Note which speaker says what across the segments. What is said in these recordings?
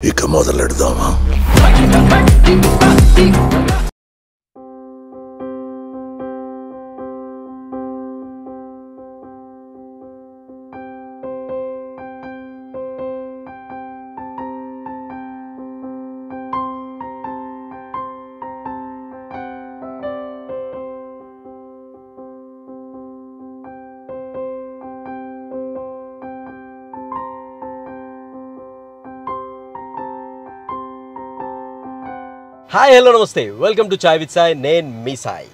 Speaker 1: ఇక మొదలెడదామా?
Speaker 2: Hi hello నమస్తే, welcome to chai with Sai. నేను మీ సాయ్.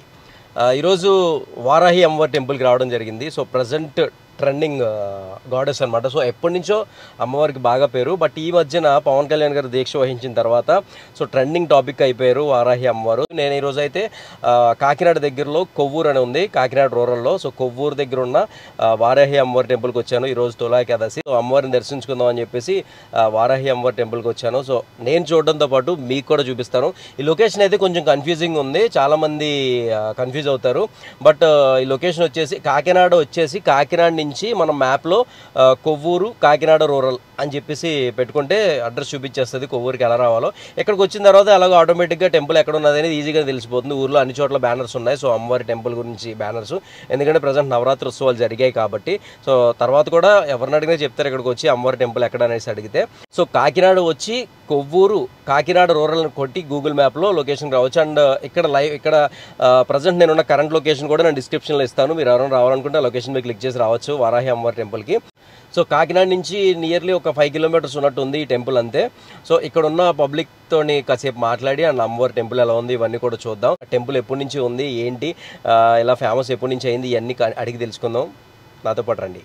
Speaker 2: ఈరోజు వారాహి అమ్మవారి టెంపుల్కి రావడం జరిగింది. సో ప్రజెంట్ ట్రెండింగ్ గాడెస్ అనమాట. సో ఎప్పటి నుంచో అమ్మవారికి బాగా పేరు, బట్ ఈ మధ్యన పవన్ కళ్యాణ్ గారు దీక్ష వహించిన తర్వాత సో ట్రెండింగ్ టాపిక్ అయిపోయారు వారాహి అమ్మవారు. నేను ఈరోజు అయితే కాకినాడ దగ్గరలో కొవ్వూరు అని ఉంది, కాకినాడ రూరల్లో. సో కొవ్వూరు దగ్గర ఉన్న వారాహి అమ్మవారి టెంపుల్కి వచ్చాను. ఈరోజు తులా ఏకాదశి, సో అమ్మవారిని దర్శించుకుందాం అని చెప్పేసి వారాహి అమ్మవారి టెంపుల్కి వచ్చాను. సో నేను చూడడంతో పాటు మీకు కూడా చూపిస్తాను. ఈ లొకేషన్ అయితే కొంచెం కన్ఫ్యూజింగ్ ఉంది, చాలామంది కన్ఫ్యూజ్ అవుతారు. బట్ ఈ లొకేషన్ వచ్చేసి కాకినాడ నుంచి మనం మ్యాప్లో కొవ్వూరు కాకినాడ రూరల్ అని చెప్పేసి పెట్టుకుంటే అడ్రస్ చూపించేస్తుంది కొవ్వూరుకి ఎలా రావాలో. ఇక్కడికి వచ్చిన తర్వాత అలాగే ఆటోమేటిక్గా టెంపుల్ ఎక్కడ ఉన్నది అనేది ఈజీగా తెలిసిపోతుంది. ఊర్లో అన్ని చోట్ల బ్యానర్స్ ఉన్నాయి, సో అమ్మవారి టెంపుల్ గురించి బ్యానర్స్, ఎందుకంటే ప్రజెంట్ నవరాత్రి ఉత్సవాలు జరిగాయి కాబట్టి. సో తర్వాత కూడా ఎవరిని అడిగినా చెప్తారు ఇక్కడికి వచ్చి అమ్మవారి టెంపుల్ ఎక్కడ అనేసి అడిగితే. సో కాకినాడ వచ్చి కొవ్వూరు కాకినాడ రూరల్ కొట్టి గూగుల్ మ్యాప్లో లొకేషన్ రావచ్చు. అండ్ ఇక్కడ ప్రజెంట్ నేనున్న కరెంట్ లొకేషన్ కూడా నేను డిస్క్రిప్షన్లో ఇస్తాను. మీరు ఎవరైనా రావాలనుకుంటే ఆ లొకేషన్ మీద క్లిక్ చేసి రావచ్చు వారాహి అమ్మవారి టెంపుల్కి. సో కాకినాడ నుంచి నియర్లీ ఒక 5 కిలోమీటర్స్ ఉన్నట్టు ఉంది ఈ టెంపుల్ అంతే. సో ఇక్కడ ఉన్న పబ్లిక్తోని కాసేపు మాట్లాడి అండ్ అమ్మవారి టెంపుల్ ఎలా ఉంది ఇవన్నీ కూడా చూద్దాం. టెంపుల్ ఎప్పటి నుంచి ఉంది ఏంటి, ఇలా ఫేమస్ ఎప్పటి నుంచి అయింది, ఇవన్నీ అడిగి తెలుసుకుందాం. నాతో పాటు రండి.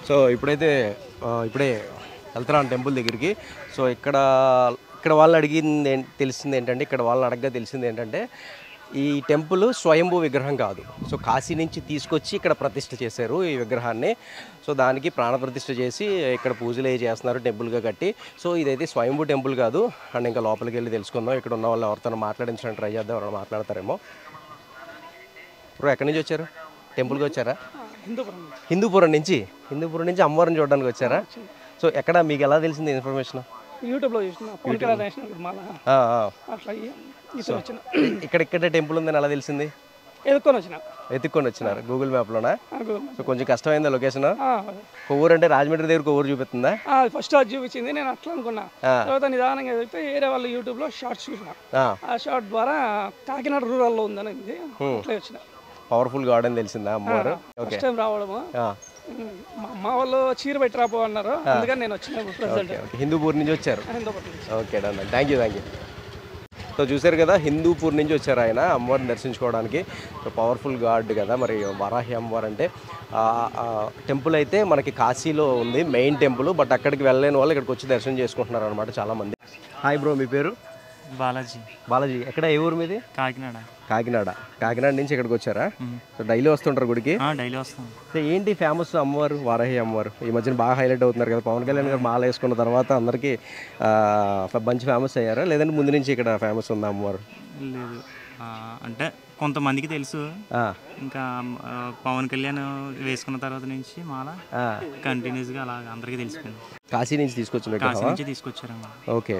Speaker 2: సో ఇప్పుడే వెళ్తున్నాను టెంపుల్ దగ్గరికి. సో ఇక్కడ వాళ్ళని తెలిసింది ఏంటంటే ఈ టెంపుల్ స్వయంభూ విగ్రహం కాదు. సో కాశీ నుంచి తీసుకొచ్చి ఇక్కడ ప్రతిష్ఠ చేశారు ఈ విగ్రహాన్ని. సో దానికి ప్రాణప్రతిష్ఠ చేసి ఇక్కడ పూజలు చేస్తున్నారు టెంపుల్గా కట్టి. సో ఇదైతే స్వయంభూ టెంపుల్ కాదు. అండ్ ఇంకా లోపలికి వెళ్ళి తెలుసుకుందాం. ఇక్కడ ఉన్న వాళ్ళు ఎవరితో మాట్లాడించడానికి ట్రై చేద్దాం, ఎవరైనా మాట్లాడతారేమో. ఇప్పుడు ఎక్కడి నుంచి వచ్చారు? టెంపుల్కి వచ్చారా? హిందూపురం నుంచి అమ్మవారిని చూడడానికి వచ్చారా? సో ఎక్కడ మీకు ఎలా తెలిసింది ఇన్ఫర్మేషన్?
Speaker 3: యూట్యూబ్లో
Speaker 2: ఇక్కడ టెంపుల్ ఉందని ఎలా తెలిసింది? ఎత్తుక్కొని వచ్చినారు గూగుల్ మ్యాప్లోనా? సో కొంచెం కష్టమైందా లొకేషన్? కొవ్వూరు అంటే రాజమండ్రి దగ్గర కొవ్వూరు చూపిస్తుందా?
Speaker 3: ఫస్ట్ అది చూపించింది, నేను అట్లా అనుకున్నా. తర్వాత నిదానంగా అయితే వేరే వాళ్ళు యూట్యూబ్ లో షార్ట్స్ చూసిన, ఆ షార్ట్ ద్వారా కాకినాడ రూరల్లో ఉందని అట్లా వచ్చిన.
Speaker 2: పవర్ఫుల్ గార్డెన్ తెలిసిందా అమ్మవారు?
Speaker 3: ఫస్ట్ టైం రావడము. మా అమ్మ వాళ్ళు చీర పెట్టి రాపో అన్నారు, అందుకని నేను వచ్చిన.
Speaker 2: హిందూపూర్ నుంచి వచ్చారు? Okay, thank you. సో చూసారు కదా, హిందూపూర్ నుంచి వచ్చారు ఆయన అమ్మవారిని దర్శించుకోవడానికి. సో పవర్ఫుల్ గాడ్ కదా మరి వారాహి అమ్మవారు అంటే. టెంపుల్ అయితే మనకి కాశీలో ఉంది మెయిన్ టెంపుల్, బట్ అక్కడికి వెళ్ళలేని వాళ్ళు ఇక్కడికి వచ్చి దర్శనం చేసుకుంటున్నారు అనమాట చాలామంది. హాయ్ బ్రో, మీ పేరు? బాలాజీ. ఎక్కడ, ఏ ఊరు మీది? కాకినాడ నుంచి ఇక్కడికి వచ్చారా? సో డైలీ వస్తుంటారు గుడికి?
Speaker 4: డైలీ వస్తాం.
Speaker 2: సో ఏంటి ఫేమస్ అమ్మవారు, వారాహి అమ్మవారు ఈ మధ్యన బాగా హైలైట్ అవుతున్నారు కదా. పవన్ కళ్యాణ్ గారు మాల వేసుకున్న తర్వాత అందరికీ మంచి ఫేమస్ అయ్యారా, లేదంటే ముందు నుంచి ఇక్కడ ఫేమస్ ఉందా అమ్మవారు?
Speaker 4: లేదు, అంటే కొంతమందికి తెలుసు. ఇంకా పవన్ కళ్యాణ్ వేసుకున్న తర్వాత నుంచి మాల కంటిన్యూస్గా అలా అందరికీ తెలిసిపోయింది.
Speaker 2: కాశీ నుంచి
Speaker 4: తీసుకొచ్చారు.
Speaker 2: ఓకే,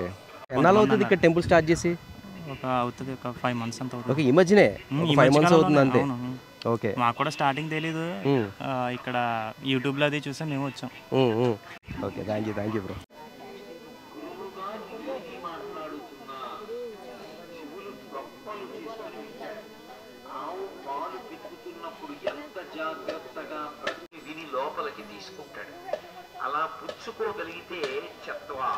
Speaker 2: ఎన్నాళ్ళు అవుతుంది ఇక్కడ టెంపుల్ స్టార్ట్ చేసి?
Speaker 4: అవుతుంది ఒక 5 months అంత అవుతుంది.
Speaker 2: ఓకే, ఈ మధ్యనే 5 months అవుతుంది అంతే. ఓకే,
Speaker 4: మాకు కూడా స్టార్టింగ్ తెలీదు, ఇక్కడ యూట్యూబ్లో అది చూసాం, మేము వచ్చాం.
Speaker 2: Okay, thank you bro.
Speaker 5: లోపలికి తీసుకుంటాడు, అలా పుచ్చుకోగలిగితే చెత్తవా.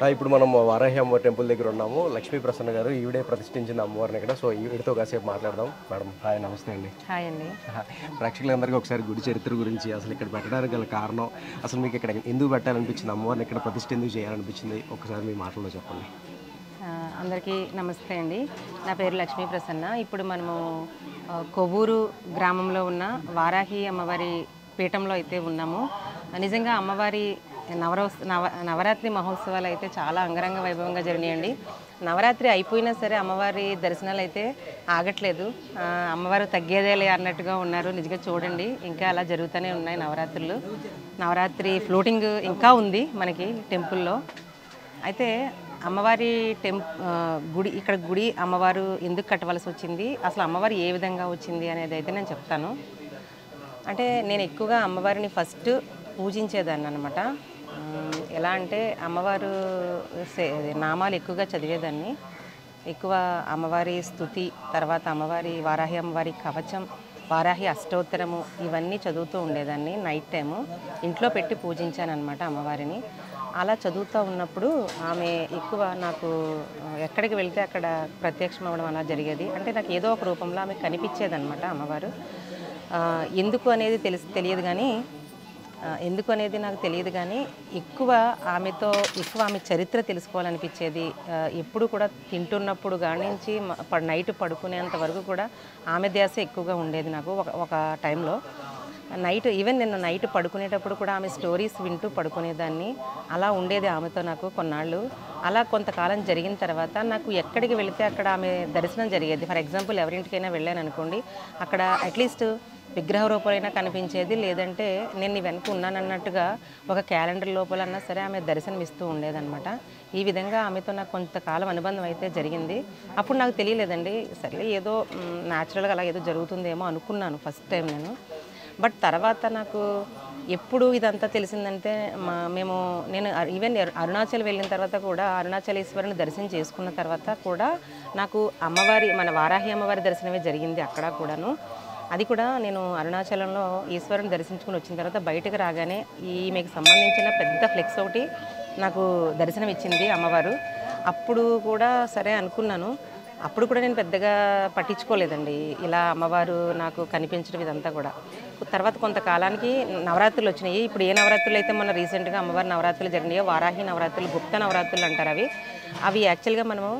Speaker 2: ఇప్పుడు మనం వారాహి అమ్మవారి టెంపుల్ దగ్గర ఉన్నాము. లక్ష్మీ ప్రసన్న గారు ఈవిడే ప్రతిష్ఠించిన అమ్మవారిని ఇక్కడ. సో ఈవిడతో కాసేపు మాట్లాడదాం. మేడం హాయ్, నమస్తే అండి.
Speaker 1: హాయ్ అండి.
Speaker 2: ప్రేక్షకులందరికీ ఒకసారి గుడి చరిత్ర గురించి, అసలు ఇక్కడ పెట్టడానికి గల కారణం, అసలు మీకు ఇక్కడ ఎందుకు పెట్టాలనిపించింది, అమ్మవారిని ఇక్కడ ప్రతిష్ఠ ఎందుకు చేయాలనిపించింది, ఒకసారి మీ మాటల్లో చెప్పండి.
Speaker 1: అందరికీ నమస్తే అండి. నా పేరు లక్ష్మీ ప్రసన్న. ఇప్పుడు మనము కొవ్వూరు గ్రామంలో ఉన్న వారాహి అమ్మవారి పీఠంలో అయితే ఉన్నాము. నిజంగా అమ్మవారి నవరాత్రి మహోత్సవాలు అయితే చాలా అంగరంగ వైభవంగా జరిగినాయండి. నవరాత్రి అయిపోయినా సరే అమ్మవారి దర్శనాలు అయితే ఆగట్లేదు. అమ్మవారు తగ్గేదేలే అన్నట్టుగా ఉన్నారు. నిజంగా చూడండి, ఇంకా అలా జరుగుతూనే ఉన్నాయి నవరాత్రులు. నవరాత్రి ఫ్లోటింగ్ ఇంకా ఉంది మనకి టెంపుల్లో. అయితే అమ్మవారి గుడి, ఇక్కడ గుడి అమ్మవారు ఎందుకు కట్టవలసి వచ్చింది, అసలు అమ్మవారు ఏ విధంగా వచ్చింది అనేది అయితే నేను చెప్తాను. అంటే నేను ఎక్కువగా అమ్మవారిని ఫస్ట్ పూజించేదాన్ని అనమాట. ఎలా అంటే అమ్మవారు నామాలు ఎక్కువగా చదివేదాన్ని. ఎక్కువ అమ్మవారి స్తుతి, తర్వాత అమ్మవారి వారాహి అమ్మవారి కవచం, వారాహి అష్టోత్తరము ఇవన్నీ చదువుతూ ఉండేదాన్ని. నైట్ టైము ఇంట్లో పెట్టి పూజించాను అనమాట అమ్మవారిని. అలా చదువుతూ ఉన్నప్పుడు ఆమె ఎక్కువ నాకు ఎక్కడికి వెళ్తే అక్కడ ప్రత్యక్షం అవ్వడం అలా జరిగేది. అంటే నాకు ఏదో ఒక రూపంలో ఆమె కనిపించేదన్నమాట అమ్మవారు. ఎందుకు అనేది తెలియదు కానీ, ఎందుకు అనేది నాకు తెలియదు కానీ ఎక్కువ ఆమె చరిత్ర తెలుసుకోవాలనిపించేది. ఎప్పుడు కూడా తింటున్నప్పుడు కానించి నైట్ పడుకునేంత వరకు కూడా ఆమె ధ్యాస ఎక్కువగా ఉండేది నాకు. ఒక టైంలో ఈవెన్ నేను నైట్ పడుకునేటప్పుడు కూడా ఆమె స్టోరీస్ వింటూ పడుకునేదాన్ని. అలా ఉండేది ఆమెతో నాకు కొన్నాళ్ళు. అలా కొంతకాలం జరిగిన తర్వాత నాకు ఎక్కడికి వెళితే అక్కడ ఆమె దర్శనం జరిగేది. ఫర్ ఎగ్జాంపుల్ ఎవరింటికైనా వెళ్ళాను అనుకోండి, అక్కడ అట్లీస్ట్ విగ్రహ రూపమైనా కనిపించేది, లేదంటే నేను నీ వెనక ఉన్నానన్నట్టుగా ఒక క్యాలెండర్ లోపలన్నా సరే ఆమె దర్శనం ఇస్తూ ఉండేదన్నమాట. ఈ విధంగా ఆమెతో నాకు కొంతకాలం అనుబంధం అయితే జరిగింది. అప్పుడు నాకు తెలియలేదండి, సరే ఏదో న్యాచురల్గా అలా ఏదో జరుగుతుందేమో అనుకున్నాను ఫస్ట్ టైం నేను. బట్ తర్వాత నాకు ఎప్పుడు ఇదంతా తెలిసిందంటే నేను ఈవెన్ అరుణాచల్ వెళ్ళిన తర్వాత కూడా అరుణాచలేశ్వరిని దర్శనం చేసుకున్న తర్వాత కూడా నాకు మన వారాహి అమ్మవారి దర్శనమే జరిగింది అక్కడ కూడాను. అది కూడా నేను అరుణాచలంలో ఈశ్వరుని దర్శించుకుని వచ్చిన తర్వాత బయటకు రాగానే ఈమెకు సంబంధించిన పెద్ద ఫ్లెక్స్ ఒకటి నాకు దర్శనం ఇచ్చింది అమ్మవారు. అప్పుడు కూడా సరే అనుకున్నాను. అప్పుడు కూడా నేను పెద్దగా పట్టించుకోలేదండి ఇలా అమ్మవారు నాకు కనిపించడం ఇదంతా కూడా. తర్వాత కొంతకాలానికి నవరాత్రులు వచ్చినాయి. ఇప్పుడు ఏ నవరాత్రులు అయితే మన రీసెంట్గా అమ్మవారి నవరాత్రులు జరిగినాయో, వారాహి నవరాత్రులు, గుప్త నవరాత్రులు అంటారు అవి యాక్చువల్గా మనము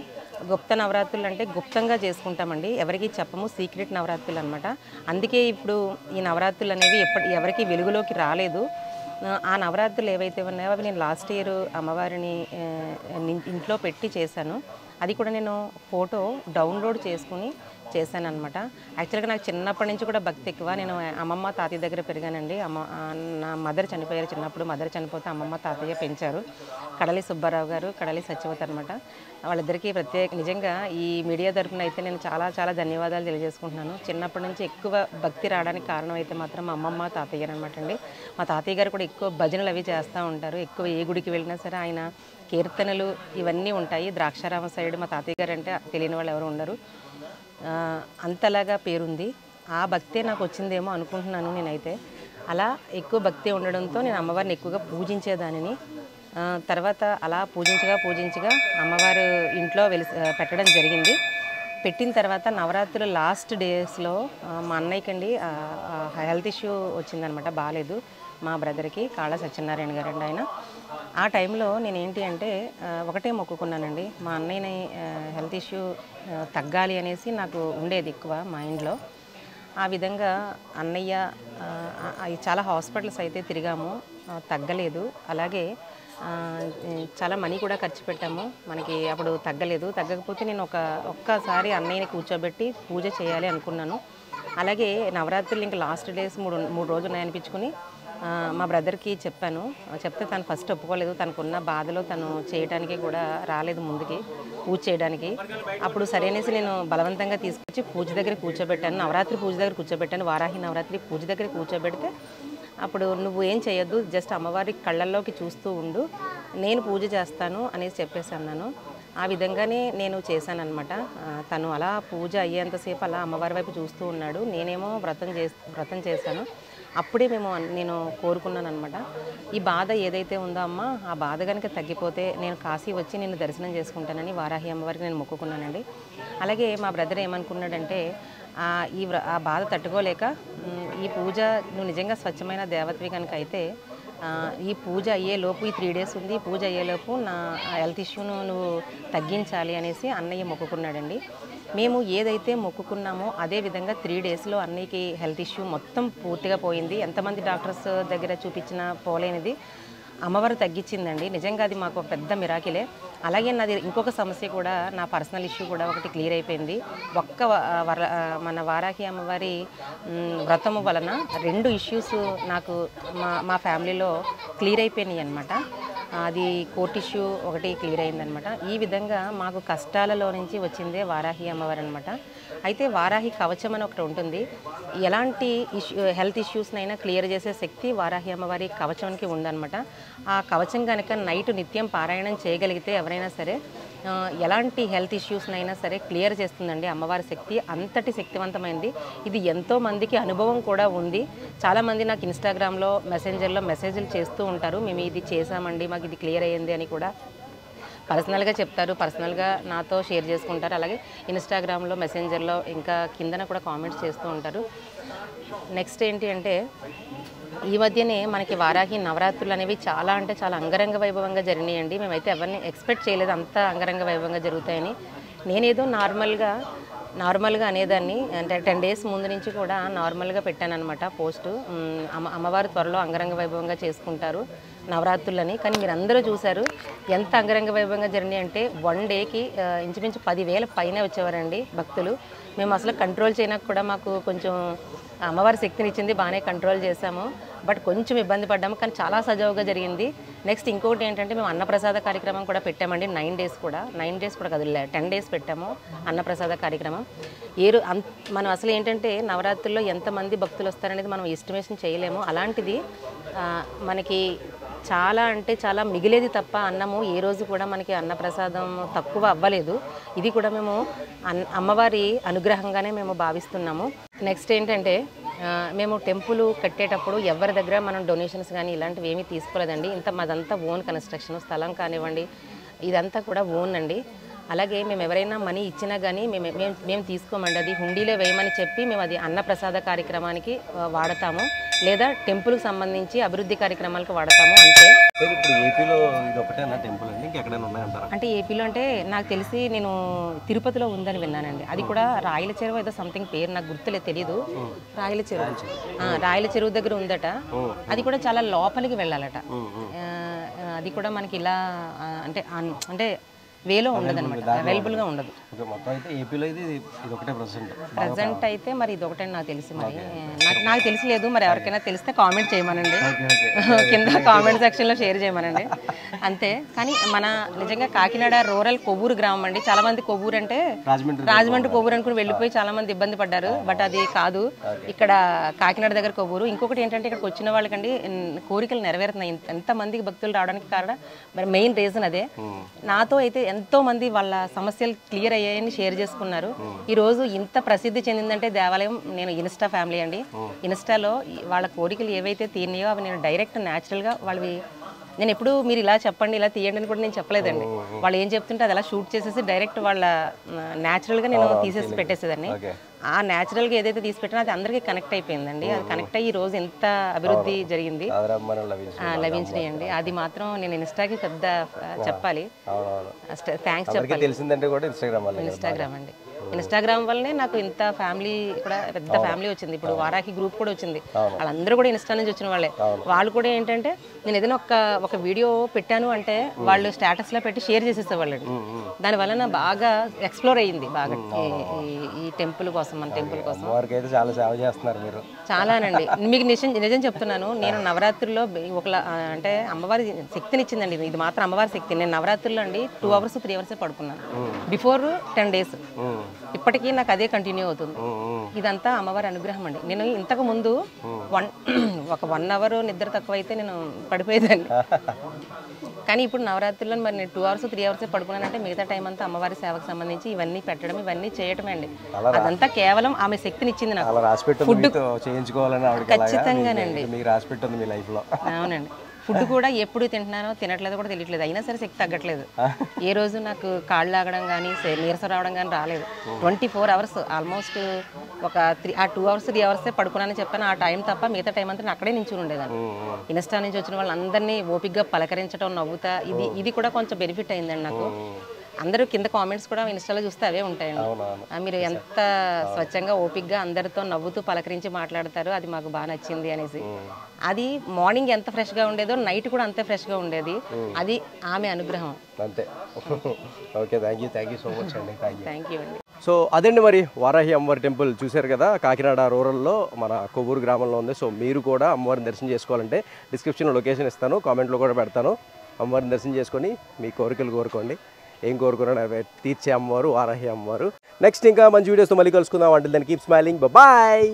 Speaker 1: గుప్త నవరాత్రులు అంటే గుప్తంగా చేసుకుంటామండి, ఎవరికి చెప్పము, సీక్రెట్ నవరాత్రులు అనమాట. అందుకే ఇప్పుడు ఈ నవరాత్రులు అనేవి ఎవరికి వెలుగులోకి రాలేదు. ఆ నవరాత్రులు ఏవైతే ఉన్నాయో అవి నేను లాస్ట్ ఇయర్ అమ్మవారిని ఇంట్లో పెట్టి చేశాను. అది కూడా నేను ఫోటో డౌన్లోడ్ చేసుకుని చేశాను అనమాట. యాక్చువల్గా నాకు చిన్నప్పటి నుంచి కూడా భక్తి ఎక్కువ. నేను అమ్మమ్మ తాతయ్య దగ్గర పెరిగానండి. నా మదర్ చనిపోయారు చిన్నప్పుడు. మదర్ చనిపోతే అమ్మమ్మ తాతయ్య పెంచారు. కడలి సుబ్బారావు గారు, కడలి సత్యవతి అనమాట. వాళ్ళిద్దరికీ నిజంగా ఈ మీడియా తరఫున అయితే నేను చాలా చాలా ధన్యవాదాలు తెలియజేసుకుంటున్నాను. చిన్నప్పటి నుంచి ఎక్కువ భక్తి రావడానికి కారణం అయితే మాత్రం మా అమ్మమ్మ తాతయ్య అనమాట అండి. మా తాతయ్య గారు కూడా ఎక్కువ భజనలు అవి చేస్తూ ఉంటారు. ఎక్కువ ఏ గుడికి వెళ్ళినా సరే ఆయన కీర్తనలు ఇవన్నీ ఉంటాయి. ద్రాక్షారామ సైడ్ మా తాతయ్య గారు అంటే తెలియని వాళ్ళు ఎవరు ఉండరు. అంతలాగా పేరుంది. ఆ భక్తే నాకు వచ్చిందేమో అనుకుంటున్నాను నేనైతే. అలా ఎక్కువ భక్తి ఉండడంతో నేను అమ్మవారిని ఎక్కువగా పూజించేదానిని. తర్వాత అలా పూజించగా అమ్మవారు ఇంట్లో పెట్టడం జరిగింది. పెట్టిన తర్వాత నవరాత్రులు లాస్ట్ డేస్లో మా అన్నయ్యకండి హెల్త్ ఇష్యూ వచ్చిందనమాట, బాగాలేదు. మా బ్రదర్కి కాళ్ళ సత్యనారాయణ గారు అండి ఆయన. ఆ టైంలో నేనేంటి అంటే ఒకటే మొక్కుకున్నానండి, మా అన్నయ్యని హెల్త్ ఇష్యూ తగ్గాలి అనేసి నాకు ఉండేది ఎక్కువ మైండ్లో. ఆ విధంగా అన్నయ్య చాలా హాస్పిటల్స్ అయితే తిరిగాము, తగ్గలేదు. అలాగే చాలా మనీ కూడా ఖర్చు పెట్టాము, మనకి అప్పుడు తగ్గలేదు. తగ్గకపోతే నేను ఒక్కసారి అన్నయ్యని కూర్చోబెట్టి పూజ చేయాలి అనుకున్నాను. అలాగే నవరాత్రులు ఇంకా లాస్ట్ డేస్ మూడు రోజులు ఉన్నాయనిపించుకుని మా బ్రదర్కి చెప్పాను. చెప్తే తను ఫస్ట్ ఒప్పుకోలేదు. తనకున్న బాధలో తను చేయడానికి కూడా రాలేదు ముందుకి, పూజ చేయడానికి. అప్పుడు సరైనసి నేను బలవంతంగా తీసుకొచ్చి పూజ దగ్గర కూర్చోబెట్టాను. నవరాత్రి పూజ దగ్గర కూర్చోబెట్టాను. వారాహి నవరాత్రి పూజ దగ్గర కూర్చోబెడితే అప్పుడు నువ్వు ఏం చేయొద్దు, జస్ట్ అమ్మవారి కళ్ళల్లోకి చూస్తూ ఉండు, నేను పూజ చేస్తాను అనేసి చెప్పేసి అన్నాను. ఆ విధంగానే నేను చేశానన్నమాట. తను అలా పూజ అయ్యేంతసేపు అలా అమ్మవారి వైపు చూస్తూ ఉన్నాడు. నేనేమో వ్రతం చేశాను. అప్పుడే నేను కోరుకున్నాను అనమాట. ఈ బాధ ఏదైతే ఉందో అమ్మ, ఆ బాధ కనుక తగ్గిపోతే నేను కాశీ వచ్చి నిన్ను దర్శనం చేసుకుంటానని వారాహి అమ్మవారికి నేను మొక్కుకున్నానండి. అలాగే మా బ్రదర్ ఏమనుకున్నాడంటే ఆ బాధ తట్టుకోలేక ఈ పూజ నువ్వు నిజంగా స్వచ్ఛమైన దేవతవి కనుక అయితే ఈ పూజ అయ్యేలోపు ఈ 3 days ఉంది, పూజ అయ్యేలోపు నా హెల్త్ ఇష్యూను నువ్వు తగ్గించాలి అనేసి అన్నయ్య మొక్కుకున్నాడండి. మేము ఏదైతే మొక్కుకున్నామో అదే విధంగా 3 daysలో అన్నయ్యకి హెల్త్ ఇష్యూ మొత్తం పూర్తిగా పోయింది. ఎంతమంది డాక్టర్స్ దగ్గర చూపించినా పోలేనిది అమ్మవారు తగ్గించిందండి. నిజంగా అది మాకు పెద్ద మిరాకిలే. అలాగే నాది ఇంకొక సమస్య కూడా, నా పర్సనల్ ఇష్యూ కూడా ఒకటి క్లియర్ అయిపోయింది. మన వారాహి అమ్మవారి వ్రతము వలన 2 ఇష్యూస్ నాకు మా ఫ్యామిలీలో క్లియర్ అయిపోయినాయి అనమాట. అది కోర్ట్ ఇష్యూ ఒకటి క్లియర్ అయిందనమాట. ఈ విధంగా మాకు కష్టాలలో నుంచి వచ్చిందే వారాహి అమ్మవారు అనమాట. అయితే వారాహి కవచం అని ఒకటి ఉంటుంది. ఎలాంటి హెల్త్ ఇష్యూస్నైనా క్లియర్ చేసే శక్తి వారాహి అమ్మవారి కవచానికి ఉందన్నమాట. ఆ కవచం కనుక నైట్ నిత్యం పారాయణం చేయగలిగితే ఎవరైనా సరే ఎలాంటి హెల్త్ ఇష్యూస్నైనా సరే క్లియర్ చేస్తుందండి అమ్మవారి శక్తి. అంతటి శక్తివంతమైంది. ఇది ఎంతో మందికి అనుభవం కూడా ఉంది. చాలామంది నాకు ఇన్స్టాగ్రామ్లో మెసెంజర్లో మెసేజ్లు చేస్తూ ఉంటారు, మేము ఇది చేసామండి, మాకు ఇది క్లియర్ అయ్యింది అని కూడా పర్సనల్గా చెప్తారు, పర్సనల్గా నాతో షేర్ చేసుకుంటారు. అలాగే ఇన్స్టాగ్రామ్లో మెసెంజర్లో ఇంకా కిందన కూడా కామెంట్స్ చేస్తూ ఉంటారు. నెక్స్ట్ ఏంటి అంటే ఈ మధ్యనే మనకి వారాహి నవరాత్రులు అనేవి చాలా అంటే చాలా అంగరంగ వైభవంగా జరిగినాయండి. మేమైతే ఎవరిని ఎక్స్పెక్ట్ చేయలేదు అంత అంగరంగ వైభవంగా జరుగుతాయని. నేనేదో నార్మల్గా అనేదాన్ని, అంటే 10 days ముందు నుంచి కూడా నార్మల్గా పెట్టానన్నమాట పోస్టు. అమ్మవారు త్వరలో అంగరంగ వైభవంగా చేసుకుంటారు నవరాత్రులని. కానీ మీరు అందరూ చూశారు ఎంత అంగరంగ వైభవంగా జరిగినాయి అంటే 1 dayకి ఇంచుమించు 10,000 పైనే వచ్చేవారండి భక్తులు. మేము అసలు కంట్రోల్ చేయడానికి కూడా మాకు కొంచెం అమ్మవారి శక్తిని ఇచ్చింది, బాగానే కంట్రోల్ చేసాము. బట్ కొంచెం ఇబ్బంది పడ్డాము, కానీ చాలా సజావుగా జరిగింది. నెక్స్ట్ ఇంకొకటి ఏంటంటే మేము అన్నప్రసాద కార్యక్రమం కూడా పెట్టామండి. 9 days కూడా 10 days పెట్టాము అన్నప్రసాద కార్యక్రమం. మనం అసలు ఏంటంటే నవరాత్రుల్లో ఎంతమంది భక్తులు వస్తారనేది మనం ఎస్టిమేషన్ చేయలేము. అలాంటిది మనకి చాలా అంటే చాలా మిగిలేది తప్ప అన్నము ఏ రోజు కూడా మనకి అన్నప్రసాదం తక్కువ అవ్వలేదు. ఇది కూడా మేము అమ్మవారి అనుగ్రహంగానే మేము భావిస్తున్నాము. నెక్స్ట్ ఏంటంటే మేము టెంపుల్ కట్టేటప్పుడు ఎవరి దగ్గర మనం డొనేషన్స్ కానీ ఇలాంటివి ఏమీ తీసుకోలేదండి. మాదంతా ఓన్ కన్స్ట్రక్షన్, స్థలం కానివ్వండి ఇదంతా కూడా ఓన్ అండి. అలాగే మేము ఎవరైనా మనీ ఇచ్చినా కానీ మేము తీసుకోమండి. అది హుండీలో వేయమని చెప్పి మేము అది అన్నప్రసాద కార్యక్రమానికి వాడతాము, లేదా టెంపుల్కి సంబంధించి అభివృద్ధి కార్యక్రమాలకు వాడతాము అంతే.
Speaker 2: ఇప్పుడు ఏపీలో ఇది ఒకటేనా టెంపుల్ అండి, ఇంకెక్కడైనా ఉన్నాయంటారా?
Speaker 1: అంటే ఏపీలో అంటే నాకు తెలిసి నేను తిరుపతిలో ఉందని విన్నానండి. అది కూడా రాయల చెరువు ఏదో సంథింగ్ పేరు నాకు గుర్తులేదు, తెలీదు. రాయల చెరువు దగ్గర ఉందట. అది కూడా చాలా లోపలికి వెళ్ళాలట. అది కూడా మనకి ఇలా అంటే వేలో ఉండదు అనమాట, అవైలబుల్గా ఉండదు. ప్రజెంట్ అయితే మరి ఇది ఒకటే నాకు తెలిసి, మరి నాకు తెలిసిలేదు. మరి ఎవరికైనా తెలిస్తే కామెంట్ చేయమనండి, కింద కామెంట్ సెక్షన్లో షేర్ చేయమనండి అంతే. కానీ మన నిజంగా కాకినాడ రూరల్ కొవ్వూరు గ్రామం అండి. చాలా మంది కొవ్వూరు అంటే రాజమండ్రి కొవ్వూరు అనుకుని వెళ్ళిపోయి చాలా మంది ఇబ్బంది పడ్డారు. బట్ అది కాదు, ఇక్కడ కాకినాడ దగ్గర కొవ్వూరు. ఇంకొకటి ఏంటంటే ఇక్కడికి వచ్చిన వాళ్ళకండి కోరికలు నెరవేరుతున్నాయి. ఎంతమందికి భక్తులు రావడానికి కారణం మరి మెయిన్ రీజన్ అదే. నాతో అయితే ఎంతో మంది వాళ్ళ సమస్యలు క్లియర్ అయ్యాయని షేర్ చేసుకున్నారు. ఈ రోజు ఇంత ప్రసిద్ధి చెందిందంటే దేవాలయం. నేను ఇన్స్టా ఫ్యామిలీ అండి. ఇన్స్టాలో వాళ్ళ కోరికలు ఏవైతే తీరినాయో అవి నేను డైరెక్ట్ న్యాచురల్గా వాళ్ళవి నేను ఎప్పుడు మీరు ఇలా చెప్పండి ఇలా తీయండి అని కూడా నేను చెప్పలేదండి. వాళ్ళు ఏం చెప్తుంటే అది అలా షూట్ చేసేసి డైరెక్ట్ వాళ్ళ న్యాచురల్గా నేను తీసేసి పెట్టేసేదాన్ని. ఆ న్యాచురల్గా ఏదైతే తీసి పెట్టినా అది అందరికీ కనెక్ట్ అయిపోయిందండి. అది కనెక్ట్ అయ్యి ఈ రోజు ఎంత అభివృద్ధి జరిగింది, లభించినాయండి. అది మాత్రం నేను ఇన్స్టాకి పెద్ద చెప్పాలి, థ్యాంక్స్ చెప్పాలి. ఇన్స్టాగ్రామ్ అండి. ఇన్స్టాగ్రామ్ వల్లనే నాకు ఇంత ఫ్యామిలీ కూడా పెద్ద ఫ్యామిలీ వచ్చింది. ఇప్పుడు వారాహి గ్రూప్ కూడా వచ్చింది, వాళ్ళందరూ కూడా ఇన్స్టా నుంచి వచ్చిన వాళ్ళే. వాళ్ళు కూడా ఏంటంటే నేను ఏదైనా ఒక వీడియో పెట్టాను అంటే వాళ్ళు స్టేటస్లో పెట్టి షేర్ చేసేసేవాళ్ళండి. దానివల్ల బాగా ఎక్స్ప్లోర్ అయ్యింది బాగా ఈ టెంపుల్ కోసం, మన టెంపుల్ కోసం చాలానండి. మీకు నిజం చెప్తున్నాను, నేను నవరాత్రుల్లో అంటే అమ్మవారి శక్తిని ఇచ్చిందండి. ఇది మాత్రం అమ్మవారి శక్తి. నేను నవరాత్రుల్లో అండి 2 hours 3 hours పడుకున్నాను బిఫోర్ 10 days. ఇప్పటికీ నాకు అదే కంటిన్యూ అవుతుంది. ఇదంతా అమ్మవారి అనుగ్రహం అండి. నేను ఇంతకు ముందు ఒక 1 అవర్ నిద్ర తక్కువైతే నేను పడిపోయేదాన్ని. కానీ ఇప్పుడు నవరాత్రుల్లో మరి నేను 2 అవర్స్ 3 అవర్స్ పడుకున్నానంటే మిగతా టైం అంతా అమ్మవారి సేవకు సంబంధించి ఇవన్నీ పెట్టడం ఇవన్నీ చేయటమే అండి. అదంతా కేవలం ఆమె శక్తినిచ్చింది నాకు. ఫుడ్ ఖచ్చితంగానండి. అవునండి. ఫుడ్ కూడా ఎప్పుడు తింటున్నానో తినట్లేదో కూడా తెలియట్లేదు. అయినా సరే శక్తి తగ్గట్లేదు. ఏ రోజు నాకు కాళ్ళు లాగడం కానీ నీరసం రావడం కానీ రాలేదు. 24 అవర్స్ ఆల్మోస్ట్ ఒక 2 అవర్స్ 3 అవర్సే పడుకున్నానని చెప్పాను. ఆ టైం తప్ప మిగతా టైం అంతా నేను అక్కడే నించుని ఉండేదాన్ని. ఇన్స్టా నుంచి వచ్చిన వాళ్ళందరినీ ఓపిక్గా పలకరించడం, నవ్వుతా, ఇది కూడా కొంచెం బెనిఫిట్ అయిందండి నాకు. అందరూ కింద కామెంట్స్ కూడా ఇన్స్టాలో చూస్తే అవే ఉంటాయండి. మీరు ఎంత స్వచ్ఛంగా ఓపిక్గా అందరితో నవ్వుతూ పలకరించి మాట్లాడతారు, అది మాకు బాగా నచ్చింది అనేసి. అది మార్నింగ్ ఎంత ఫ్రెష్గా ఉండేదో నైట్ కూడా అంతే ఫ్రెష్గా ఉండేది. అది ఆమె అనుగ్రహం.
Speaker 2: అంతే. Okay, thank you so much అండి.
Speaker 1: థ్యాంక్ యూ అండి.
Speaker 2: సో అదండి, మరి వారాహి అమ్మవారి టెంపుల్ చూశారు కదా, కాకినాడ రూరల్లో మన కొవ్వూరు గ్రామంలో ఉంది. సో మీరు కూడా అమ్మవారిని దర్శనం చేసుకోవాలంటే డిస్క్రిప్షన్లో లొకేషన్ ఇస్తాను, కామెంట్లో కూడా పెడతాను. అమ్మవారిని దర్శనం చేసుకొని మీ కోరికలు కోరుకోండి. ఏం కోరుకున్నా తీర్చే అమ్మవారు వారాహి అమ్మవారు. నెక్స్ట్ ఇంకా మంచి వీడియోస్తో మళ్ళీ కలుసుకుందాం. అంటే దాన్ని కీప్ స్మైలింగ్. బాయ్.